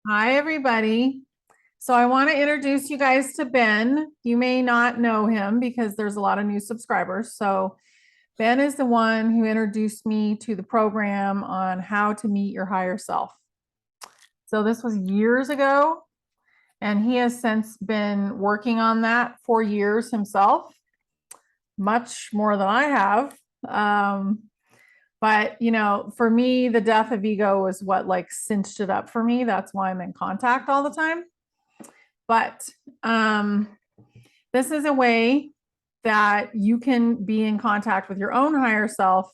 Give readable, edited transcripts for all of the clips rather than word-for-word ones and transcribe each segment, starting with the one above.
Hi, everybody. So I want to introduce you guys to Ben. You may not know him because there's a lot of new subscribers. So Ben is the one who introduced me to the program on how to meet your higher self. So this was years ago, and he has since been working on that for years himself, much more than I have. Um, but for me, the death of ego was what like cinched it up for me. That's why I'm in contact all the time. But this is a way that you can be in contact with your own higher self.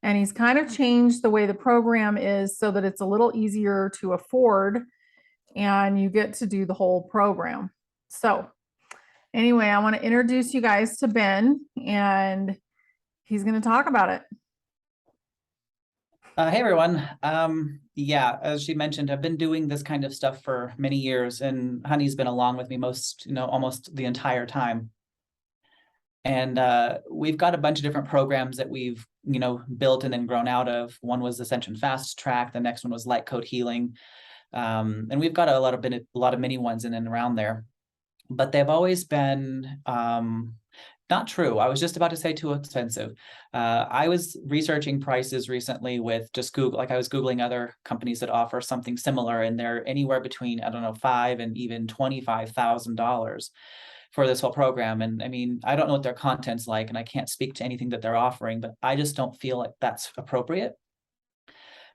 And he's kind of changed the way the program is so that it's a little easier to afford and you get to do the whole program. So, anyway, I want to introduce you guys to Ben and he's going to talk about it. Hey everyone. Yeah, as she mentioned, I've been doing this kind of stuff for many years, and Honey's been along with me almost the entire time. And we've got a bunch of different programs that we've, built and then grown out of. One was Ascension Fast Track, the next one was Light Code Healing. And we've got a lot of mini ones in and around there. But they've always been not true. I was just about to say too expensive. I was researching prices recently with just Google, like I was Googling other companies that offer something similar, and they're anywhere between, I don't know, $5,000 and even $25,000 for this whole program. And I mean, I don't know what their content's like, and I can't speak to anything that they're offering, but I just don't feel like that's appropriate.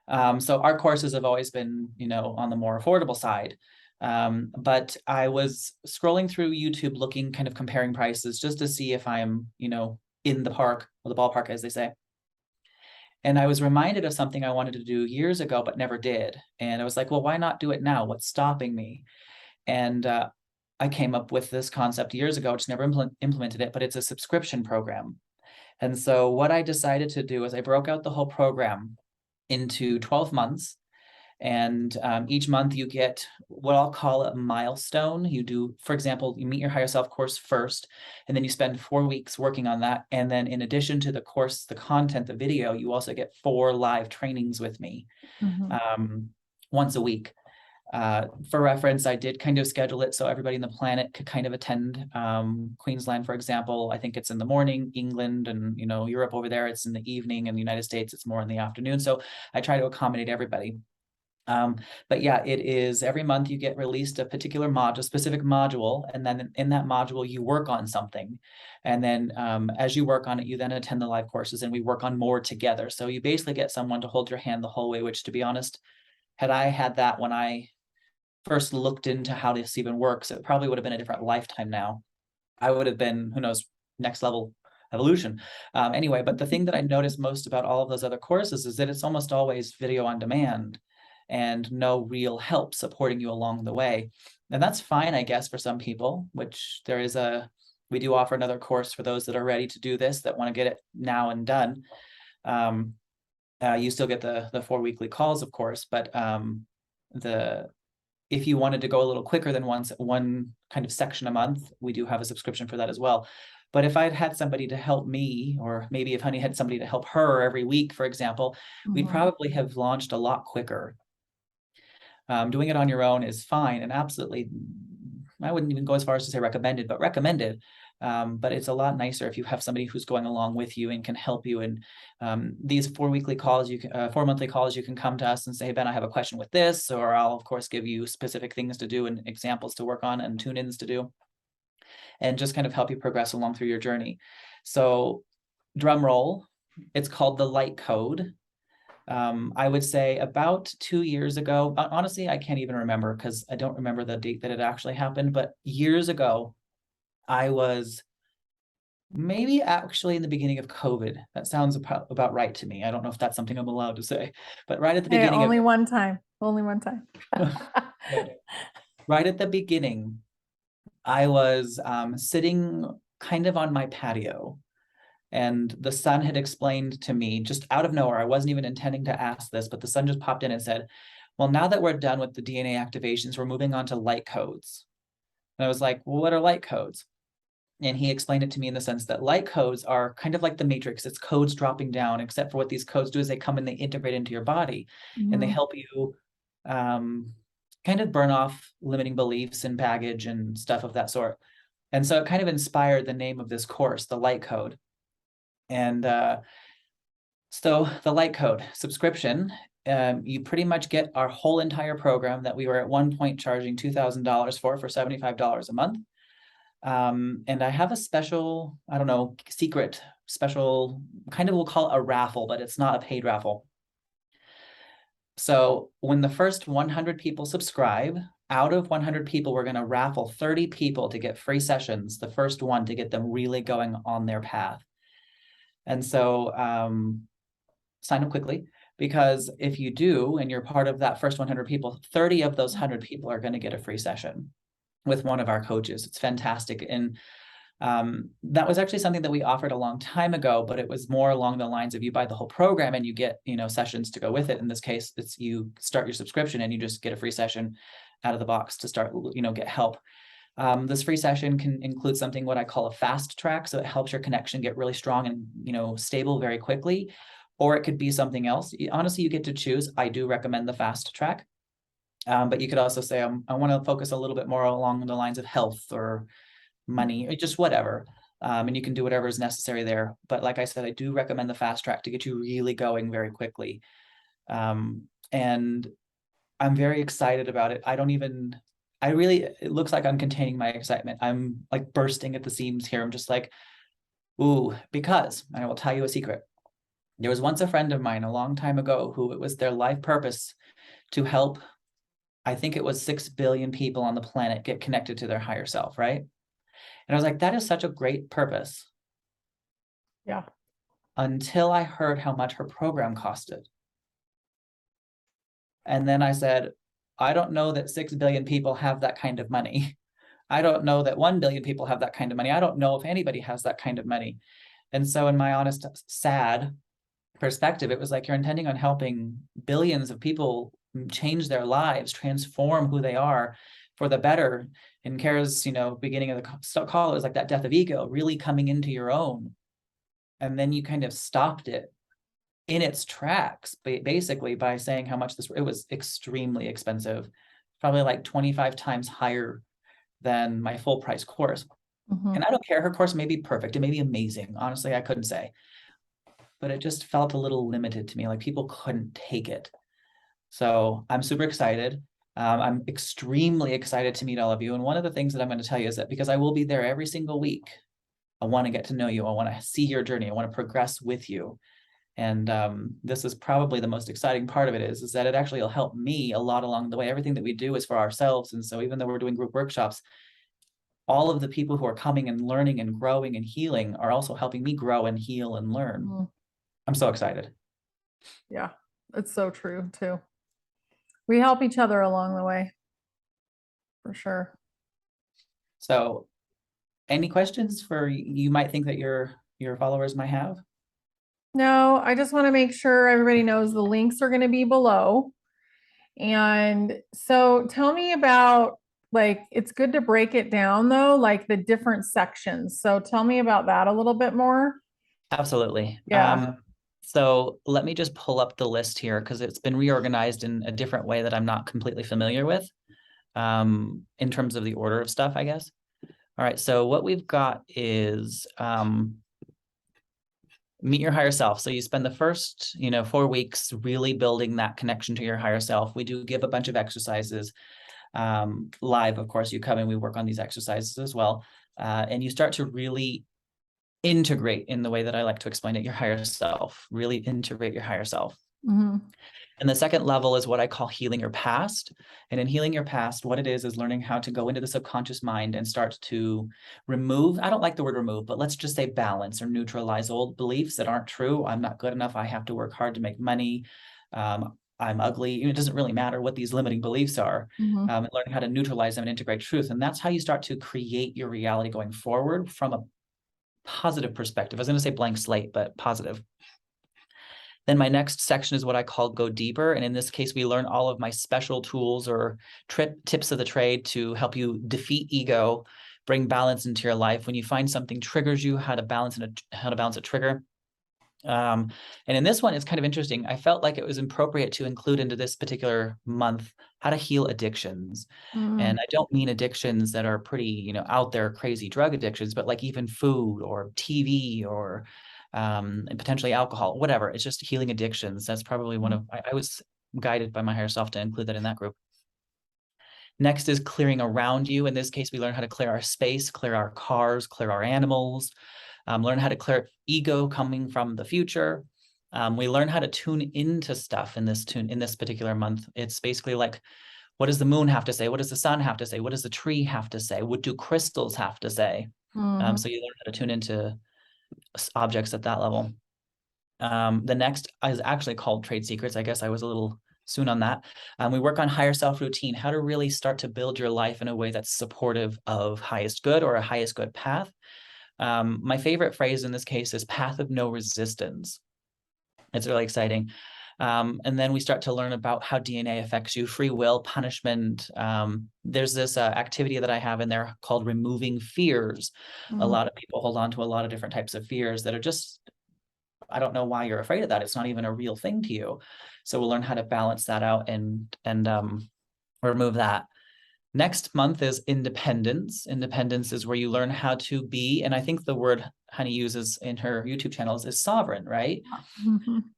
So our courses have always been, on the more affordable side. But I was scrolling through YouTube looking, kind of comparing prices just to see if I'm, in the park or the ballpark, as they say. And I was reminded of something I wanted to do years ago, but never did. And I was like, well, why not do it now? What's stopping me? And I came up with this concept years ago, just never implemented it, but it's a subscription program. And so what I decided to do is I broke out the whole program into 12 months. And each month you get what I'll call a milestone. You do, for example, you meet your higher self course first, and then you spend 4 weeks working on that. And then in addition to the course, the content, the video, you also get 4 live trainings with me once a week. For reference, I did kind of schedule it so everybody in the planet could kind of attend. Queensland, for example, I think it's in the morning. England and Europe over there, it's in the evening, and the United States, it's more in the afternoon. So I try to accommodate everybody. But yeah, it is every month you get released a particular module, specific module, and then in that module you work on something. And then as you work on it, you then attend the live courses and we work on more together. So you basically get someone to hold your hand the whole way, which, to be honest, had I had that when I first looked into how this even works, it probably would have been a different lifetime now. I would have been, who knows, next level evolution. Anyway, but the thing that I noticed most about all of those other courses is that it's almost always video on demand and no real help supporting you along the way. And that's fine, I guess, for some people, which we do offer another course for those that are ready to do this, that want to get it now and done. You still get the 4 weekly calls, of course, but if you wanted to go a little quicker than one kind of section a month, we do have a subscription for that as well. But if I'd had somebody to help me, or maybe if Honey had somebody to help her every week, for example, we'd probably have launched a lot quicker. Doing it on your own is fine and absolutely, I wouldn't even go as far as to say recommended, but recommended. But it's a lot nicer if you have somebody who's going along with you and can help you. And these 4 monthly calls, you can come to us and say, hey, Ben, I have a question with this, or I'll of course give you specific things to do and examples to work on and tune-ins to do, and just kind of help you progress along through your journey. So drum roll, it's called the Light Code. I would say about 2 years ago, honestly, I can't even remember because I don't remember the date that it actually happened, but years ago, I was maybe actually in the beginning of COVID. That sounds about right to me. I don't know if that's something I'm allowed to say, but right at the beginning only one time. Right at the beginning, I was sitting kind of on my patio, and the sun had explained to me just out of nowhere. I wasn't even intending to ask this, but the sun just popped in and said, well, now that we're done with the DNA activations, we're moving on to light codes. And I was like, well, what are light codes? And he explained it to me in the sense that light codes are kind of like the matrix. It's codes dropping down, except for what these codes do is they come and they integrate into your body and they help you kind of burn off limiting beliefs and baggage and stuff of that sort. And so it kind of inspired the name of this course, the Light Code. And so the Light Code subscription, you pretty much get our whole entire program that we were at one point charging $2,000 for $75 a month. And I have a special, I don't know, secret, special, kind of we'll call it a raffle, but it's not a paid raffle. So when the first 100 people subscribe, out of 100 people, we're going to raffle 30 people to get free sessions, the first one to get them really going on their path. And so sign up quickly, because if you do, and you're part of that first 100 people, 30 of those 100 people are going to get a free session with one of our coaches. It's fantastic. And that was actually something that we offered a long time ago, but it was more along the lines of you buy the whole program and you get, sessions to go with it. In this case, it's you start your subscription and you just get a free session out of the box to start, get help. This free session can include something what I call a fast track. So it helps your connection get really strong and, stable very quickly. Or it could be something else. Honestly, you get to choose. I do recommend the fast track. But you could also say, I want to focus a little bit more along the lines of health or money or just whatever. And you can do whatever is necessary there. But like I said, I do recommend the fast track to get you really going very quickly. And I'm very excited about it. It looks like I'm containing my excitement. I'm like bursting at the seams here. I'm just like, ooh, because I will tell you a secret. There was once a friend of mine a long time ago who it was their life purpose to help, I think it was 6 billion people on the planet get connected to their higher self, right? And I was like, that is such a great purpose. Yeah. Until I heard how much her program costed. And then I said, I don't know that 6 billion people have that kind of money. I don't know that 1 billion people have that kind of money. I don't know if anybody has that kind of money. And so in my honest, sad perspective, it was like you're intending on helping billions of people change their lives, transform who they are for the better. In Kara's, beginning of the call, it was like that death of ego, really coming into your own. And then you kind of stopped it in its tracks, basically by saying how much it was extremely expensive, probably like 25 times higher than my full price course. Mm-hmm. And I don't care, her course may be perfect, it may be amazing. Honestly, I couldn't say, but it just felt a little limited to me, like people couldn't take it. So I'm super excited. I'm extremely excited to meet all of you. And one of the things that I'm going to tell you is that because I will be there every single week, I want to get to know you. I want to see your journey. I want to progress with you. And this is probably the most exciting part of it is that it actually will help me a lot along the way. Everything that we do is for ourselves. And so even though we're doing group workshops, all of the people who are coming and learning and growing and healing are also helping me grow and heal and learn. Mm-hmm. I'm so excited. Yeah, it's so true too. We help each other along the way, for sure. So any questions for you might think that your followers might have? No, I just want to make sure everybody knows the links are going to be below. And so tell me about, like, it's good to break it down though, like the different sections. So tell me about that a little bit more. Absolutely. Yeah. So let me just pull up the list here because it's been reorganized in a different way that I'm not completely familiar with in terms of the order of stuff, I guess. All right. So what we've got is meet your higher self. So you spend the first, 4 weeks really building that connection to your higher self. We do give a bunch of exercises live. Of course, you come and we work on these exercises as well. And you start to really integrate in the way that I like to explain it, your higher self, really integrate your higher self. Mm-hmm. And the second level is what I call healing your past. And in healing your past, what it is learning how to go into the subconscious mind and start to remove, I don't like the word remove, but let's just say balance or neutralize old beliefs that aren't true. I'm not good enough. I have to work hard to make money. I'm ugly. It doesn't really matter what these limiting beliefs are. Mm-hmm. Learning how to neutralize them and integrate truth. And that's how you start to create your reality going forward from a positive perspective. I was going to say blank slate, but positive. Then my next section is what I call go deeper. And in this case, we learn all of my special tools or tips of the trade to help you defeat ego, bring balance into your life. When you find something triggers you, how to balance a trigger. And in this one, it's kind of interesting. I felt like it was appropriate to include into this particular month how to heal addictions. And I don't mean addictions that are pretty, out there, crazy drug addictions, but like even food or TV or and potentially alcohol, whatever. It's just healing addictions. That's probably one of, I was guided by my higher self to include that in that group. Next is clearing around you. In this case, we learn how to clear our space, clear our cars, clear our animals, learn how to clear ego coming from the future. We learn how to tune into stuff in this particular month. It's basically like, what does the moon have to say? What does the sun have to say? What does the tree have to say? What do crystals have to say? So you learn how to tune into objects at that level. The next is actually called Trade Secrets. I guess I was a little soon on that. We work on higher self routine, how to really start to build your life in a way that's supportive of highest good or a highest good path. My favorite phrase in this case is path of no resistance. It's really exciting. And then we start to learn about how DNA affects you, free will, punishment. There's this activity that I have in there called removing fears. A lot of people hold on to a lot of different types of fears that are just, I don't know why you're afraid of that. It's not even a real thing to you. So we'll learn how to balance that out and remove that. Next month is independence. Independence is where you learn how to be, and I think the word Honey uses in her YouTube channels is sovereign, right?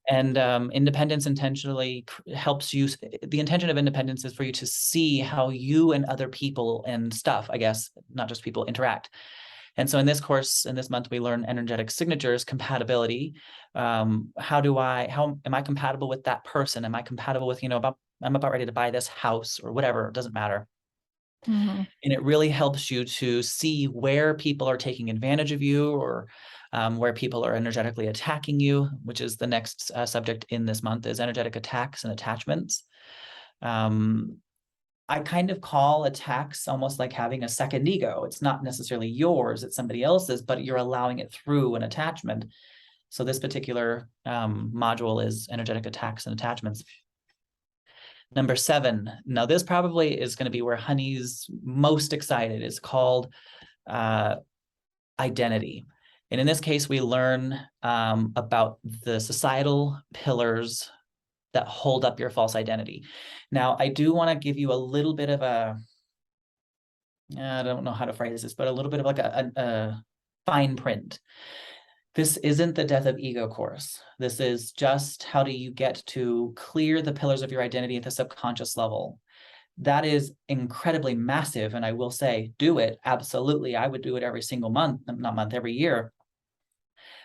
And independence intentionally helps you. The intention of independence is for you to see how you and other people and stuff, I guess, not just people, interact. And so in this course, in this month, we learn energetic signatures, compatibility. How am I compatible with that person? Am I compatible with, I'm about ready to buy this house or whatever, it doesn't matter. And it really helps you to see where people are taking advantage of you or where people are energetically attacking you, which is the next subject in this month is energetic attacks and attachments. I kind of call attacks almost like having a second ego. It's not necessarily yours, it's somebody else's, but you're allowing it through an attachment. So this particular module is energetic attacks and attachments. Number 7. Now this probably is going to be where Honey's most excited. Is called identity. And in this case, we learn about the societal pillars that hold up your false identity. Now, I do want to give you a little bit of I don't know how to phrase this, but a little bit of like a fine print. This isn't the death of ego course. This is just how do you get to clear the pillars of your identity at the subconscious level. That is incredibly massive. And I will say, do it. Absolutely. I would do it every single month, not month, every year.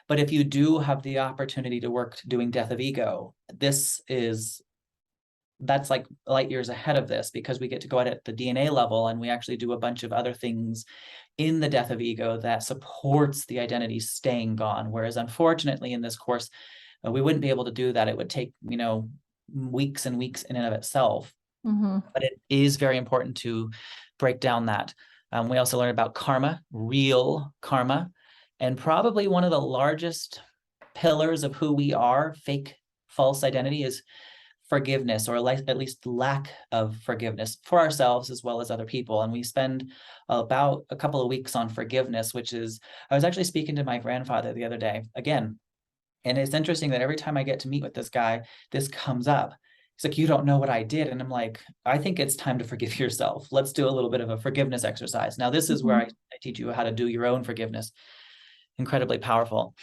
But if you do have the opportunity to work doing death of ego, that's like light years ahead of this, because we get to go at the DNA level and we actually do a bunch of other things in the death of ego that supports the identity staying gone. Whereas unfortunately in this course, we wouldn't be able to do that. It would take, weeks and weeks in and of itself. But it is very important to break down that. We also learn about karma, real karma, and probably one of the largest pillars of who we are, fake, false identity, is forgiveness, or at least lack of forgiveness for ourselves as well as other people. And we spend about a couple of weeks on forgiveness, I was actually speaking to my grandfather the other day again. And it's interesting that every time I get to meet with this guy, this comes up. He's like, you don't know what I did. And I'm like, I think it's time to forgive yourself. Let's do a little bit of a forgiveness exercise. Now, this is where I teach you how to do your own forgiveness. Incredibly powerful.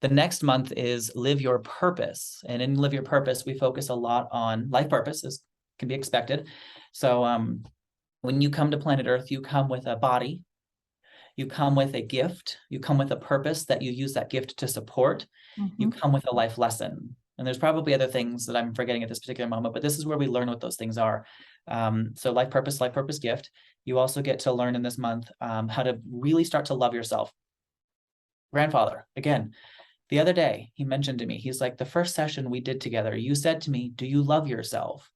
The next month is Live Your Purpose. And in Live Your Purpose, we focus a lot on life purpose, as can be expected. So when you come to planet Earth, you come with a body, you come with a gift, you come with a purpose that you use that gift to support, you come with a life lesson. And there's probably other things that I'm forgetting at this particular moment, but this is where we learn what those things are. So life purpose, gift. You also get to learn in this month how to really start to love yourself. Grandfather, again, the other day, he mentioned to me, he's like, the first session we did together, you said to me, do you love yourself?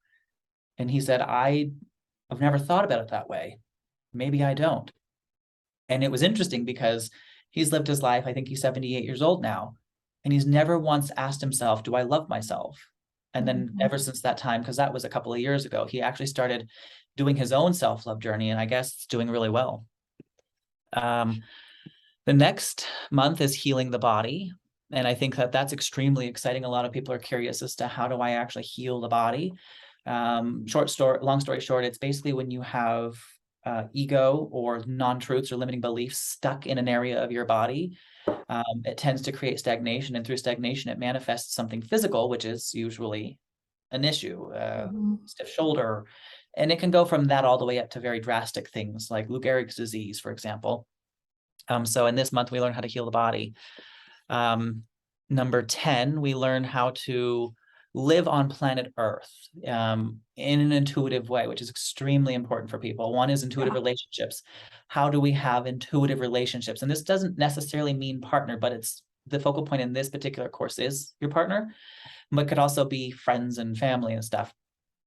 And he said, I've never thought about it that way. Maybe I don't. And it was interesting because he's lived his life, I think he's 78 years old now, and he's never once asked himself, do I love myself? And then ever since that time, because that was a couple of years ago, he actually started doing his own self-love journey, and I guess it's doing really well. The next month is Healing the Body. And I think that that's extremely exciting. A lot of people are curious as to how do I actually heal the body? Long story short, it's basically when you have ego or non-truths or limiting beliefs stuck in an area of your body, it tends to create stagnation, and through stagnation, it manifests something physical, which is usually an issue, stiff shoulder, and it can go from that all the way up to very drastic things like Lou Gehrig's disease, for example. So in this month, we learn how to heal the body. Number 10, we learn how to live on planet Earth in an intuitive way, which is extremely important for people. One is intuitive relationships. How do we have intuitive relationships? And this doesn't necessarily mean partner, but it's the focal point in this particular course is your partner, but could also be friends and family and stuff.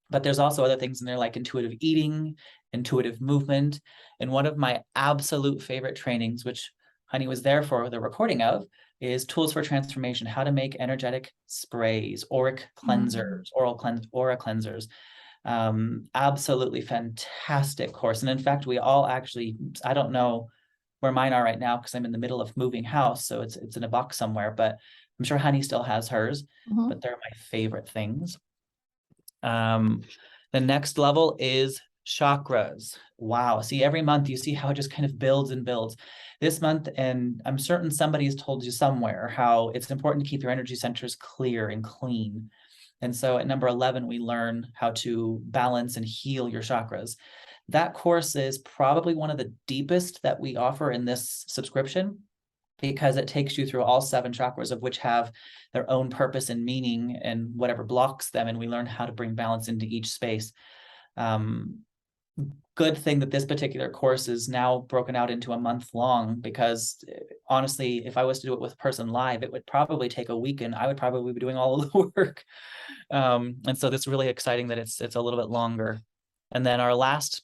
But there's also other things in there like intuitive eating, intuitive movement. And one of my absolute favorite trainings, which Honey was there for the recording of, is tools for transformation, how to make energetic sprays, auric cleansers, aura cleansers. Absolutely fantastic course. And in fact, we all actually, I don't know where mine are right now because I'm in the middle of moving house. So it's in a box somewhere, but I'm sure Honey still has hers, but they're my favorite things. The next level is chakras. Wow. See, every month you see how it just kind of builds and builds. This month, and I'm certain somebody's told you somewhere how it's important to keep your energy centers clear and clean. And so at number 11, we learn how to balance and heal your chakras. That course is probably one of the deepest that we offer in this subscription, because it takes you through all 7 chakras, of which have their own purpose and meaning and whatever blocks them. And we learn how to bring balance into each space. Good thing that this particular course is now broken out into a month long, because honestly, if I was to do it with a person live, it would probably take a week and I would probably be doing all of the work. And so it's really exciting that it's a little bit longer. And then our last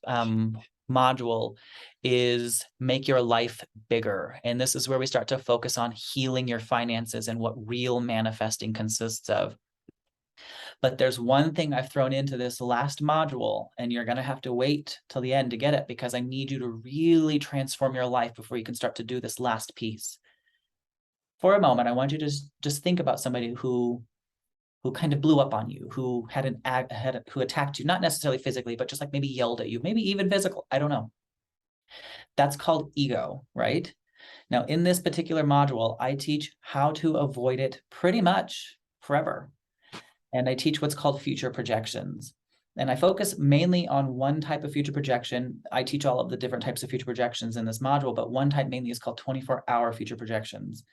module is make your life bigger. And this is where we start to focus on healing your finances and what real manifesting consists of. But there's one thing I've thrown into this last module, and you're going to have to wait till the end to get it, because I need you to really transform your life before you can start to do this last piece. For a moment, I want you to just think about somebody who kind of blew up on you, who who attacked you, not necessarily physically, but just like maybe yelled at you, maybe even physical. I don't know. That's called ego, right? Now, in this particular module, I teach how to avoid it pretty much forever. And I teach what's called future projections. And I focus mainly on one type of future projection. I teach all of the different types of future projections in this module, but one type mainly is called 24-hour future projections.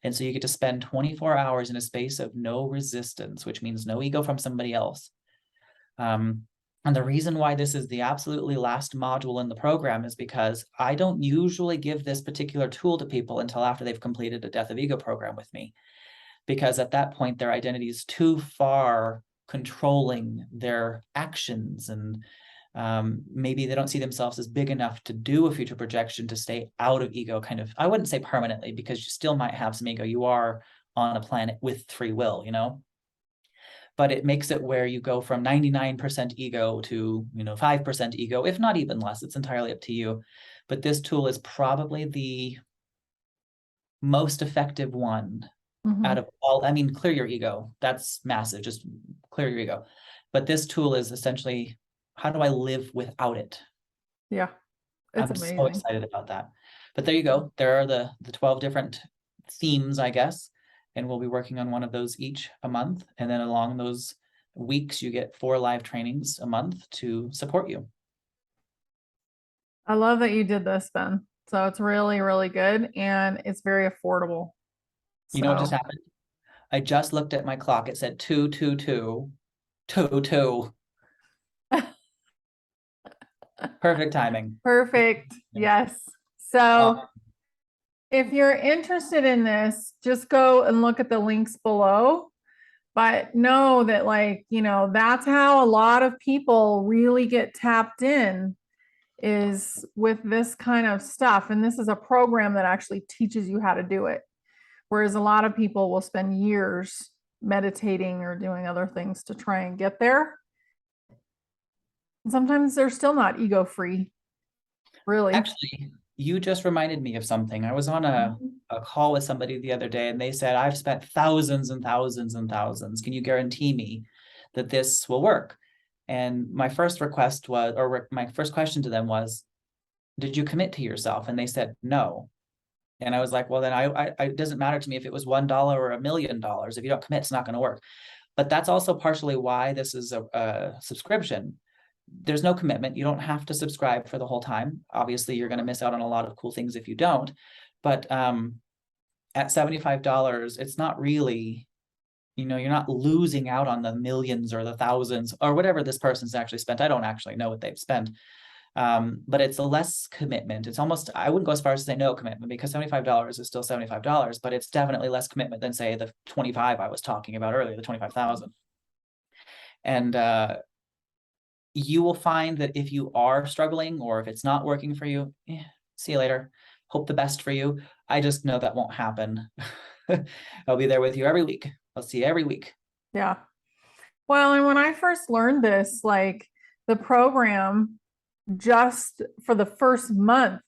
And so you get to spend 24 hours in a space of no resistance, which means no ego from somebody else. And the reason why this is the absolutely last module in the program is because I don't usually give this particular tool to people until after they've completed a Death of Ego program with me. Because at that point, their identity is too far controlling their actions, and maybe they don't see themselves as big enough to do a future projection to stay out of ego, kind of, I wouldn't say permanently, because you still might have some ego. You are on a planet with free will, you know, but it makes it where you go from 99% ego to, 5% ego, if not even less. It's entirely up to you. But this tool is probably the most effective one out of all. I mean, clear your ego. That's massive. Just clear your ego. But this tool is essentially, how do I live without it? Yeah, it's amazing. So excited about that. But there you go. There are the 12 different themes, I guess. And we'll be working on one of those each a month. And then along those weeks, you get 4 live trainings a month to support you. I love that you did this, Ben. So it's really, really good. And it's very affordable. You know what just happened? I just looked at my clock. It said 222. Perfect timing. Perfect. Yes. So if you're interested in this, just go and look at the links below. But know that, that's how a lot of people really get tapped in, is with this kind of stuff. And this is a program that actually teaches you how to do it. Whereas a lot of people will spend years meditating or doing other things to try and get there. And sometimes they're still not ego free, really. Actually, you just reminded me of something. I was on a a call with somebody the other day and they said, I've spent thousands and thousands and thousands. Can you guarantee me that this will work? And my first request was, or my first question to them was, did you commit to yourself? And they said, no. And I was like, well, then it doesn't matter to me if it was $1 or $1 million. If you don't commit, it's not going to work. But that's also partially why this is a subscription. There's no commitment. You don't have to subscribe for the whole time. Obviously, you're going to miss out on a lot of cool things if you don't. But at $75, it's not really, you're not losing out on the millions or the thousands or whatever this person's actually spent. I don't actually know what they've spent. But it's a less commitment. It's almost, I wouldn't go as far as to say no commitment, because $75 is still $75, but it's definitely less commitment than, say, the 25 I was talking about earlier, the 25,000. And you will find that if you are struggling or if it's not working for you, see you later. Hope the best for you. I just know that won't happen. I'll be there with you every week. I'll see you every week. Yeah. Well, and when I first learned this, like the program just for the first month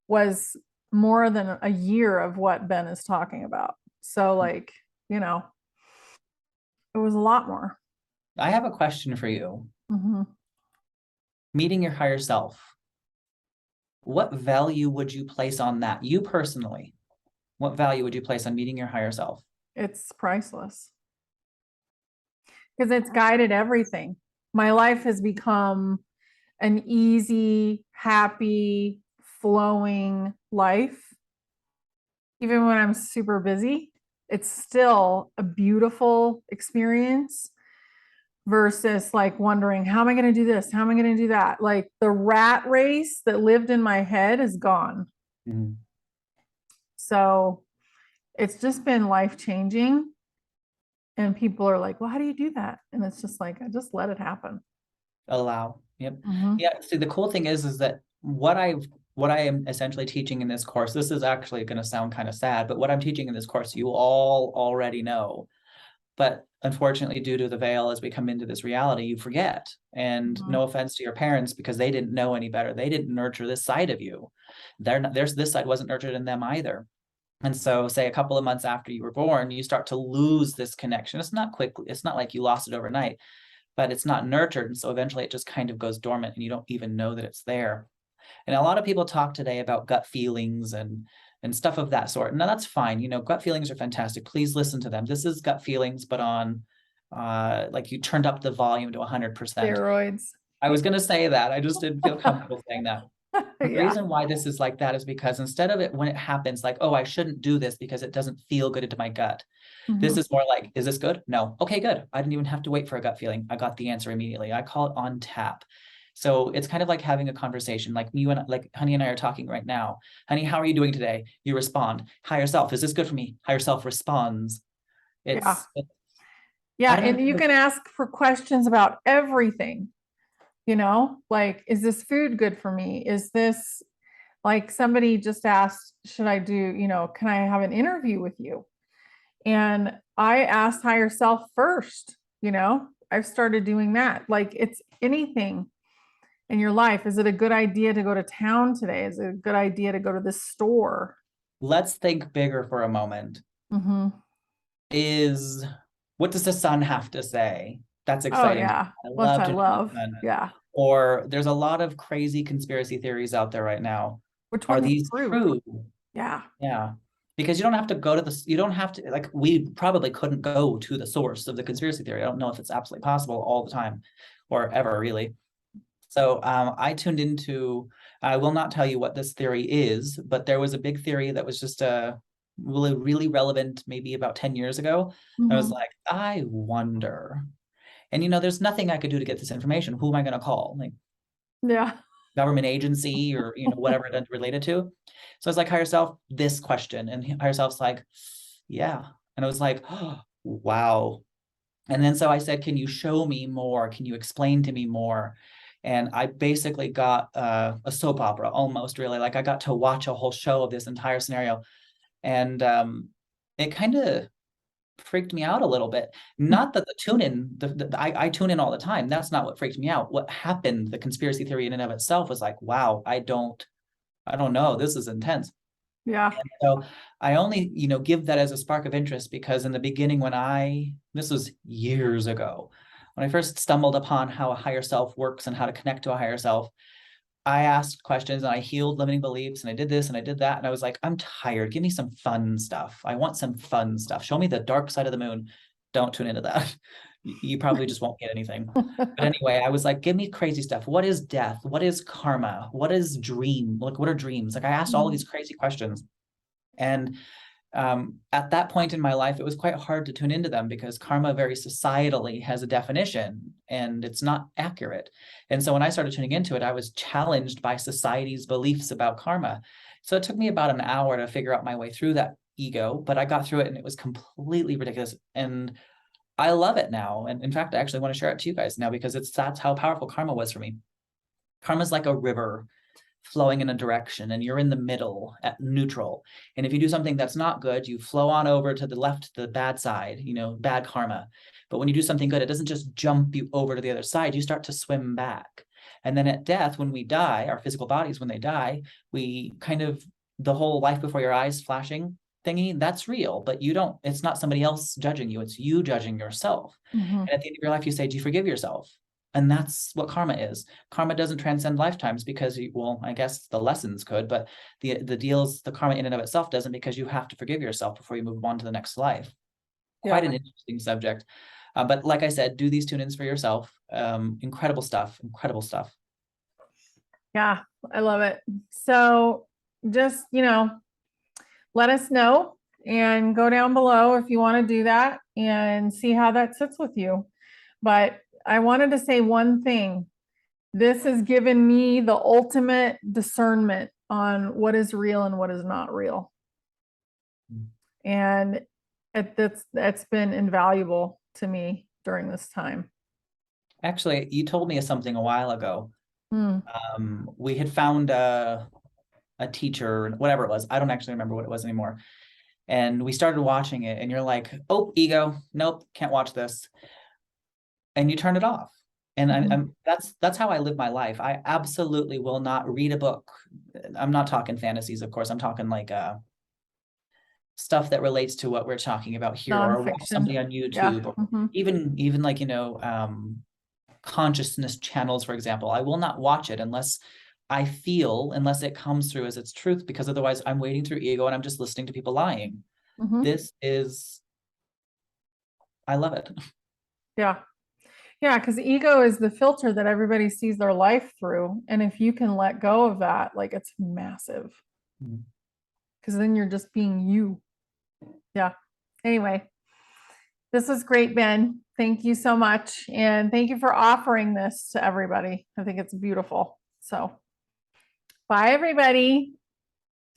was more than a year of what Ben is talking about. So like, it was a lot more. I have a question for you. Meeting your higher self. What value would you place on that? You personally, what value would you place on meeting your higher self? It's priceless. Because it's guided everything. My life has become an easy, happy, flowing life. Even when I'm super busy, it's still a beautiful experience versus like wondering, how am I going to do this? How am I going to do that? Like the rat race that lived in my head is gone. So it's just been life changing. And people are like, well, how do you do that? And it's just like, I just let it happen. Allow. Yep. Yeah. See, the cool thing is that what I am essentially teaching in this course, this is actually going to sound kind of sad, but what I'm teaching in this course, you all already know. But unfortunately, due to the veil, as we come into this reality, you forget. And no offense to your parents, because they didn't know any better. They didn't nurture this side of you. This side wasn't nurtured in them either. And so, say a couple of months after you were born, you start to lose this connection. It's not quickly. It's not like you lost it overnight, but it's not nurtured. And so eventually it just kind of goes dormant and you don't even know that it's there. And a lot of people talk today about gut feelings and stuff of that sort. Now that's fine. Gut feelings are fantastic. Please listen to them. This is gut feelings, but on like you turned up the volume to 100%. Steroids. I was going to say that. I just didn't feel comfortable saying that. The reason why this is like that is because instead of it, when it happens, like, oh, I shouldn't do this because it doesn't feel good into my gut. This is more like, is this good? No. Okay, good. I didn't even have to wait for a gut feeling. I got the answer immediately. I call it on tap. So it's kind of like having a conversation, like you and like Honey and I are talking right now. Honey, how are you doing today? You respond. Higher self, is this good for me? Higher self responds. And you can ask for questions about everything. Like, is this food good for me? Is this, like, somebody just asked, should I do, can I have an interview with you? And I asked higher self first. I've started doing that. Like, it's anything in your life. Is it a good idea to go to town today? Is it a good idea to go to this store? Let's think bigger for a moment. What does the sun have to say? That's exciting. Oh, yeah. I love. Yeah. Or there's a lot of crazy conspiracy theories out there right now. Which one are these true? Yeah. Yeah. Because you don't have to go to you don't have to, like, we probably couldn't go to the source of the conspiracy theory. I don't know if it's absolutely possible all the time or ever really. So I tuned into, I will not tell you what this theory is, but there was a big theory that was just really, really relevant maybe about 10 years ago. I was like, I wonder. And, there's nothing I could do to get this information. Who am I going to call? Like, government agency or, whatever it's related to. So I was like, higher self, this question. And higher self's like, yeah. And I was like, oh, wow. And then so I said, can you show me more? Can you explain to me more? And I basically got a soap opera almost, really. Like, I got to watch a whole show of this entire scenario. And it kind of freaked me out a little bit. Not that the tune in, I tune in all the time. That's not what freaked me out. What happened, the conspiracy theory in and of itself was like, wow, I don't know. This is intense. Yeah. So I only, give that as a spark of interest because in the beginning, this was years ago, when I first stumbled upon how a higher self works and how to connect to a higher self, I asked questions and I healed limiting beliefs and I did this and I did that. And I was like, I'm tired. Give me some fun stuff. I want some fun stuff. Show me the dark side of the moon. Don't tune into that. You probably just won't get anything. But anyway, I was like, give me crazy stuff. What is death? What is karma? What is dream? Like, what are dreams? Like, I asked all of these crazy questions. And at that point in my life, it was quite hard to tune into them because karma very societally has a definition and it's not accurate. And so when I started tuning into it, I was challenged by society's beliefs about karma. So it took me about an hour to figure out my way through that ego, but I got through it and it was completely ridiculous. And I love it now. And in fact, I actually want to share it to you guys now because that's how powerful karma was for me. Karma is like a river flowing in a direction and you're in the middle at neutral. And if you do something that's not good, you flow on over to the left, the bad side, bad karma. But when you do something good, it doesn't just jump you over to the other side, you start to swim back. And then at death, when we die, our physical bodies, when they die, we kind of, the whole life before your eyes flashing thingy, that's real, but it's not somebody else judging you, it's you judging yourself. And at the end of your life, you say, do you forgive yourself? And that's what karma is. Karma doesn't transcend lifetimes because I guess the lessons could, but the karma in and of itself doesn't because you have to forgive yourself before you move on to the next life. Quite an interesting subject. But like I said, do these tune-ins for yourself. Incredible stuff, incredible stuff. Yeah, I love it. So just, let us know and go down below if you want to do that and see how that sits with you. But I wanted to say one thing. This has given me the ultimate discernment on what is real and what is not real. And that's been invaluable to me during this time. Actually, you told me something a while ago. Hmm. We had found a teacher, whatever it was. I don't actually remember what it was anymore. And we started watching it and you're like, oh, ego, nope, can't watch this. And you turn it off. And that's how I live my life. I absolutely will not read a book. I'm not talking fantasies, of course. I'm talking like stuff that relates to what we're talking about here, or watch something on YouTube, or even like consciousness channels, for example. I will not watch it unless it comes through as its truth, because otherwise I'm wading through ego and I'm just listening to people lying. I love it. Yeah. Yeah, because ego is the filter that everybody sees their life through. And if you can let go of that, like, it's massive. Because then you're just being you. Yeah. Anyway, this was great, Ben. Thank you so much. And thank you for offering this to everybody. I think it's beautiful. So, bye, everybody.